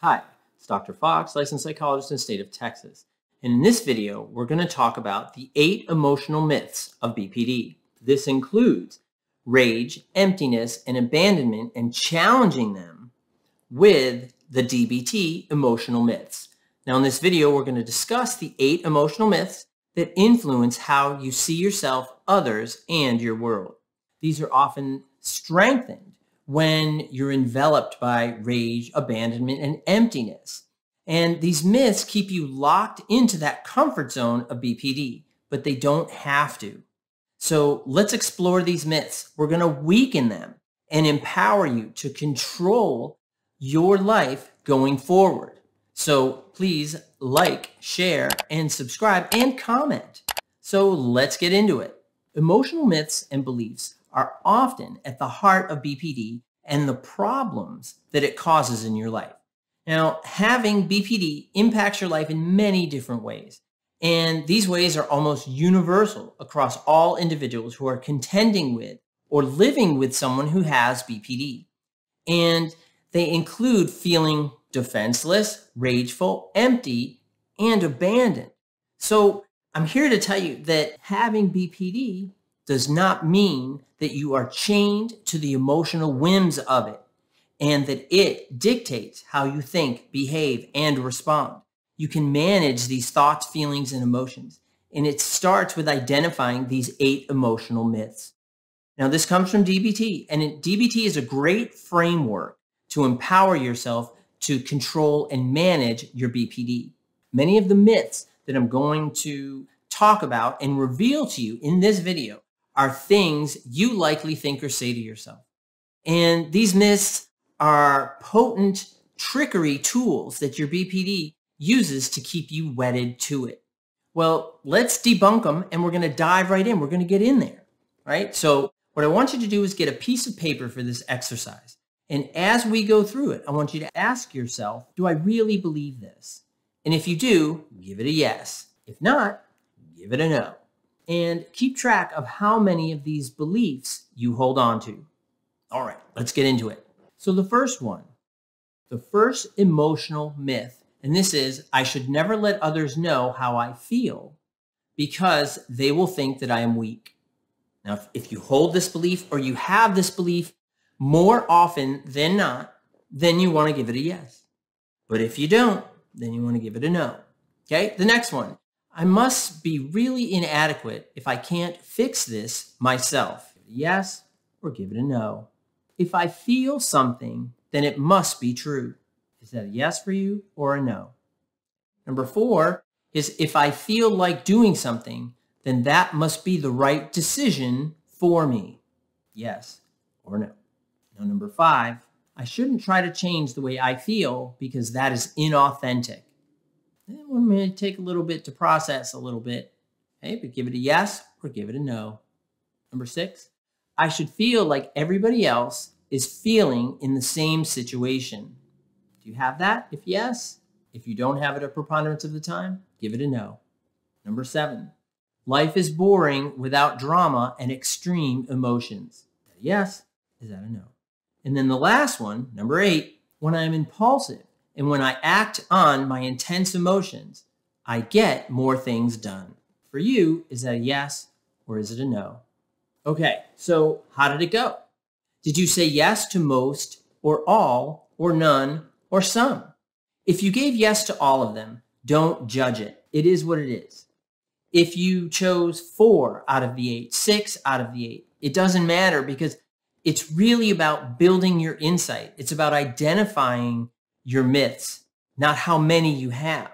Hi, it's Dr. Fox, licensed psychologist in the state of Texas. And in this video, we're going to talk about the 8 emotional myths of BPD. This includes rage, emptiness, and abandonment, and challenging them with the DBT emotional myths. Now in this video, we're going to discuss the 8 emotional myths that influence how you see yourself, others, and your world. These are often strengthened when you're enveloped by rage, abandonment, and emptiness. And these myths keep you locked into that comfort zone of BPD, but they don't have to. So let's explore these myths. We're going to weaken them and empower you to control your life going forward. So please like, share, and subscribe, and comment. So let's get into it. Emotional myths and beliefs are often at the heart of BPD and the problems that it causes in your life. Now, having BPD impacts your life in many different ways. And these ways are almost universal across all individuals who are contending with or living with someone who has BPD. And they include feeling defenseless, rageful, empty, and abandoned. So I'm here to tell you that having BPD does not mean that you are chained to the emotional whims of it and that it dictates how you think, behave, and respond. You can manage these thoughts, feelings, and emotions. And it starts with identifying these 8 emotional myths. Now, this comes from DBT, and DBT is a great framework to empower yourself to control and manage your BPD. Many of the myths that I'm going to talk about and reveal to you in this video are things you likely think or say to yourself. And these myths are potent trickery tools that your BPD uses to keep you wedded to it. Well, let's debunk them, and we're going to dive right in. We're going to get in there, right? So what I want you to do is get a piece of paper for this exercise. And as we go through it, I want you to ask yourself, do I really believe this? And if you do, give it a yes. If not, give it a no. And keep track of how many of these beliefs you hold on to. All right, let's get into it. So the first one, the first emotional myth, and this is, I should never let others know how I feel because they will think that I am weak. Now, if you hold this belief or you have this belief more often than not, then you want to give it a yes. But if you don't, then you want to give it a no. Okay, the next one. I must be really inadequate if I can't fix this myself. Give it a yes or give it a no. If I feel something, then it must be true. Is that a yes for you or a no? Number 4 is if I feel like doing something, then that must be the right decision for me. Yes or no. Now, number 5, I shouldn't try to change the way I feel because that is inauthentic. It may take a little bit to process a little bit, okay, but give it a yes or give it a no. Number 6, I should feel like everybody else is feeling in the same situation. Do you have that? If yes, if you don't have it a preponderance of the time, give it a no. Number 7, life is boring without drama and extreme emotions. Is that a yes? Is that a no? And then the last one, number 8, when I'm impulsive, and when I act on my intense emotions, I get more things done. For you, is that a yes or is it a no? Okay, so how did it go? Did you say yes to most or all or none or some? If you gave yes to all of them, don't judge it. It is what it is. If you chose 4 out of the 8, 6 out of the 8, it doesn't matter because it's really about building your insight. It's about identifying your myths, not how many you have.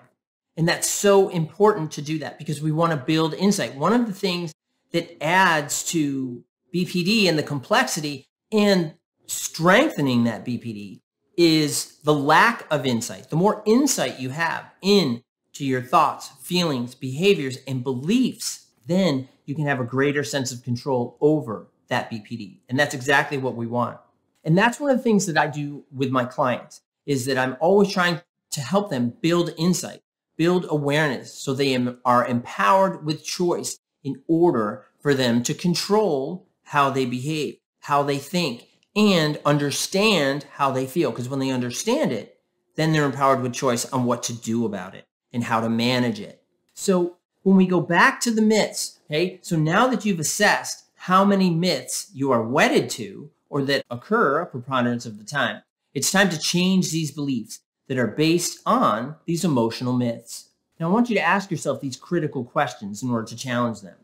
And that's so important to do that because we want to build insight. One of the things that adds to BPD and the complexity and strengthening that BPD is the lack of insight. The more insight you have into your thoughts, feelings, behaviors, and beliefs, then you can have a greater sense of control over that BPD. And that's exactly what we want. And that's one of the things that I do with my clients is that I'm always trying to help them build insight, build awareness so they are empowered with choice in order for them to control how they behave, how they think, and understand how they feel. Because when they understand it, then they're empowered with choice on what to do about it and how to manage it. So when we go back to the myths, okay, so now that you've assessed how many myths you are wedded to or that occur a preponderance of the time, it's time to change these beliefs that are based on these emotional myths. Now, I want you to ask yourself these critical questions in order to challenge them,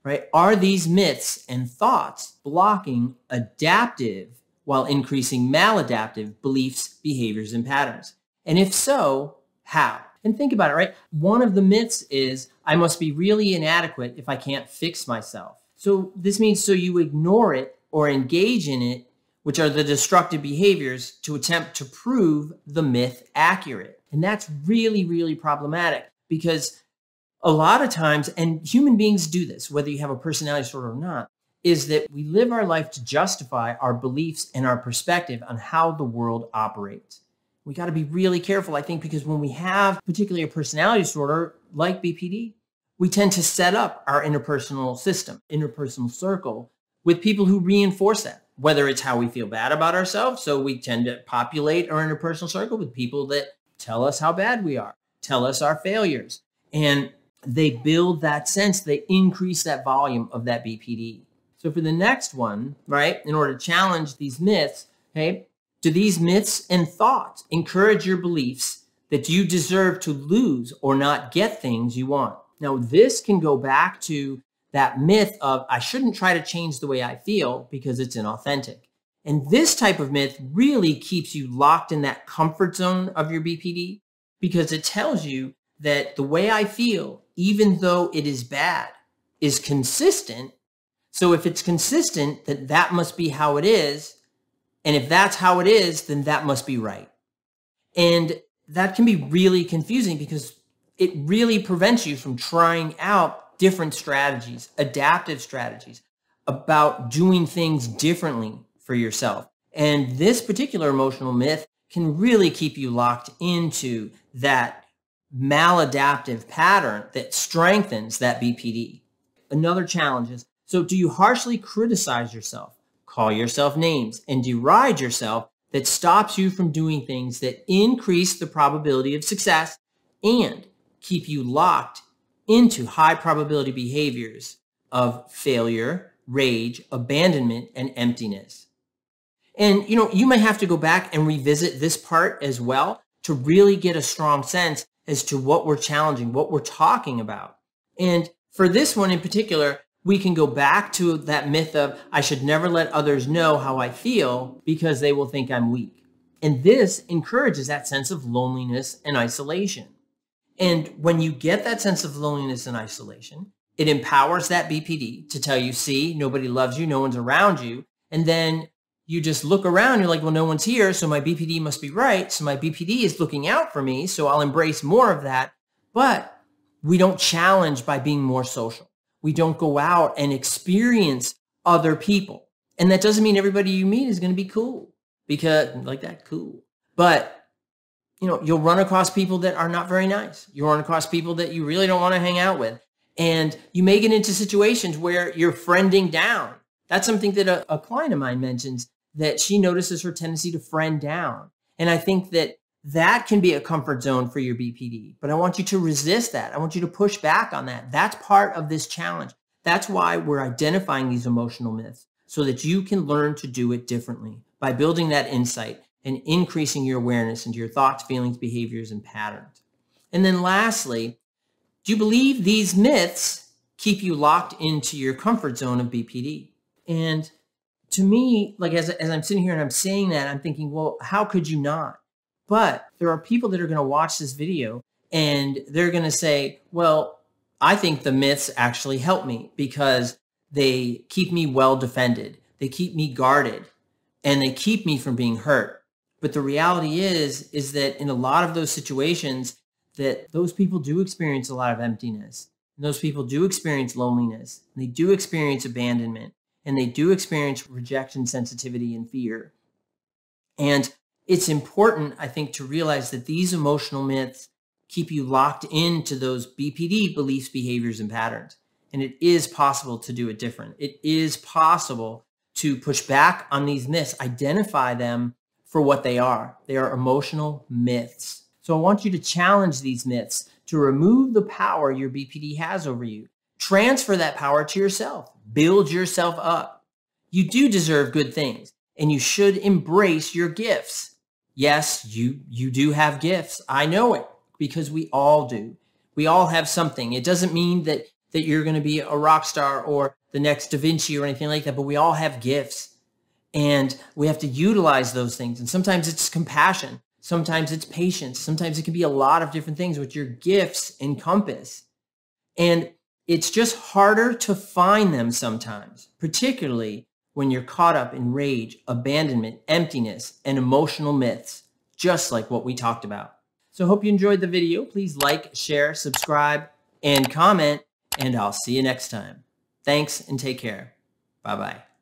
right? Are these myths and thoughts blocking adaptive while increasing maladaptive beliefs, behaviors, and patterns? And if so, how? And think about it, right? One of the myths is, I must be really inadequate if I can't fix myself. So this means so you ignore it or engage in it, which are the destructive behaviors, to attempt to prove the myth accurate. And that's really, really problematic because a lot of times, and human beings do this, whether you have a personality disorder or not, is that we live our life to justify our beliefs and our perspective on how the world operates. We got to be really careful, I think, because when we have particularly a personality disorder like BPD, we tend to set up our interpersonal system, interpersonal circle with people who reinforce that, whether it's how we feel bad about ourselves. So we tend to populate our interpersonal circle with people that tell us how bad we are, tell us our failures, and they build that sense, they increase that volume of that BPD. So for the next one, right, in order to challenge these myths, okay, do these myths and thoughts encourage your beliefs that you deserve to lose or not get things you want? Now, this can go back to that myth of I shouldn't try to change the way I feel because it's inauthentic. And this type of myth really keeps you locked in that comfort zone of your BPD because it tells you that the way I feel, even though it is bad, is consistent. So if it's consistent, that must be how it is. And if that's how it is, then that must be right. And that can be really confusing because it really prevents you from trying out different strategies, adaptive strategies about doing things differently for yourself. And this particular emotional myth can really keep you locked into that maladaptive pattern that strengthens that BPD. Another challenge is, so do you harshly criticize yourself, call yourself names, and deride yourself that stops you from doing things that increase the probability of success and keep you locked into high probability behaviors of failure, rage, abandonment, and emptiness? And, you may have to go back and revisit this part as well to really get a strong sense as to what we're challenging, what we're talking about. And for this one in particular, we can go back to that myth of I should never let others know how I feel because they will think I'm weak. And this encourages that sense of loneliness and isolation. And when you get that sense of loneliness and isolation, it empowers that BPD to tell you, see, nobody loves you, no one's around you. And then you just look around, you're like, well, no one's here, so my BPD must be right. So my BPD is looking out for me, so I'll embrace more of that. But we don't challenge by being more social. We don't go out and experience other people. And that doesn't mean everybody you meet is going to be cool because like that cool. But, you'll run across people that are not very nice. You'll run across people that you really don't want to hang out with. And you may get into situations where you're friending down. That's something that a client of mine mentions, that she notices her tendency to friend down. And I think that can be a comfort zone for your BPD, but I want you to resist that. I want you to push back on that. That's part of this challenge. That's why we're identifying these emotional myths so that you can learn to do it differently by building that insight and increasing your awareness into your thoughts, feelings, behaviors, and patterns. And then lastly, do you believe these myths keep you locked into your comfort zone of BPD? And to me, like as I'm sitting here and I'm saying that, I'm thinking, well, how could you not? But there are people that are going to watch this video and they're going to say, well, I think the myths actually help me because they keep me well defended. They keep me guarded and they keep me from being hurt. But the reality is that in a lot of those situations that those people do experience a lot of emptiness. And those people do experience loneliness. And they do experience abandonment. And they do experience rejection, sensitivity, and fear. And it's important, I think, to realize that these emotional myths keep you locked into those BPD beliefs, behaviors, and patterns. And it is possible to do it different. It is possible to push back on these myths, identify them for what they are. They are emotional myths. So I want you to challenge these myths to remove the power your BPD has over you. Transfer that power to yourself. Build yourself up. You do deserve good things, and you should embrace your gifts. Yes, you do have gifts. I know it, because we all do. We all have something. It doesn't mean that you're going to be a rock star or the next Da Vinci or anything like that, but we all have gifts, and we have to utilize those things. And sometimes it's compassion. Sometimes it's patience. Sometimes it can be a lot of different things which your gifts encompass. And it's just harder to find them sometimes, particularly when you're caught up in rage, abandonment, emptiness, and emotional myths, just like what we talked about. So I hope you enjoyed the video. Please like, share, subscribe, and comment, and I'll see you next time. Thanks and take care. Bye-bye.